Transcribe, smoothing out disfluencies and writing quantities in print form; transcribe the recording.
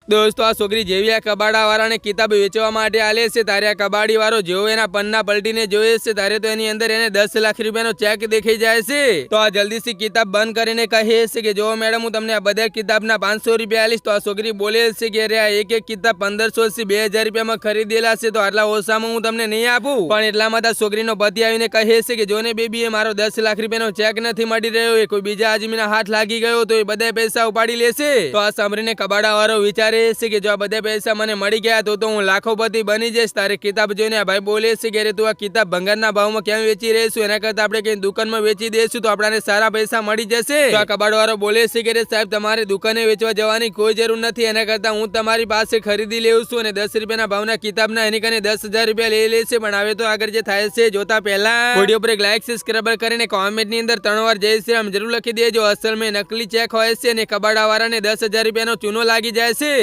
દોસ્તો આ છોકરી જેવી આ કબાડા વાળાને કિતાબ વેચવા માટે આલે છે ત્યારે આ કબાડી વાળો જેવો એના પન્ના પલટીને જોયે છે ત્યારે તો એની અંદર એને 10 લાખ રૂપિયાનો ચેક દેખાઈ જાય છે। તો આ જલ્દીથી કિતાબ બંધ કરીને કહે છે કે જો મેડમ હું તમને આ બધા કિતાબના 500 રૂપિયા આલીશ। તો આ છોકરી બોલે છે કે અરે આ એક કિતાબ 1500 થી 2000 રૂપિયામાં ખરીદેલા છે તો આટલા ઓછામાં હું તમને નહીં આપું। પણ એટલામાં તો છોકરીનો પતિ આવીને કહે છે કે જોને બેબી એ મારો 10 લાખ રૂપિયાનો ચેક નથી મળી રહ્યો, એ કોઈ બીજા આદમીના હાથ લાગી ગયો તો એ બધા પૈસા ઉપાડી લેશે। તો આ સાંભળીને કબાડા વાળો વિચારે છે કે જો આ બધા પૈસા મને મળી ગયા તો હું લાખોપતિ બની જઈશ। તારે કિતાબ જોઈને આ ભાઈ બોલે છે કે તું આ કિતાબ ભંગારના ભાવમાં કેમ વેચી રહીશું, એના કરતા આપણે કઈ દુકાનમાં વેચી દઈશું તો આપણને સારા પૈસા મળી જશે। તો આ કબાડ વાળો બોલે છે કે સાહેબ તમારે દુકાને વેચવા જવાની કોઈ જરૂર નથી, એના કરતા હું તમારી પાસે ખરીદી લેવું છું અને 10 રૂપિયાના ભાવના કિતાબના એની કને 10,000 રૂપિયા લઈ લેશે। પણ હવે તો આગળ જે થાય છે જોતા પહેલા વિડિયો પર એક લાઈક સબસ્ક્રાઇબ કરીને કોમેન્ટ ની અંદર 3 વાર જય શ્રી રામ જરૂર લખી દેજો। અસલ में નકલી ચેક હોય છે અને કબાડા વાળાને 10,000 રૂપિયાનો ચૂનો લાગી જાય છે।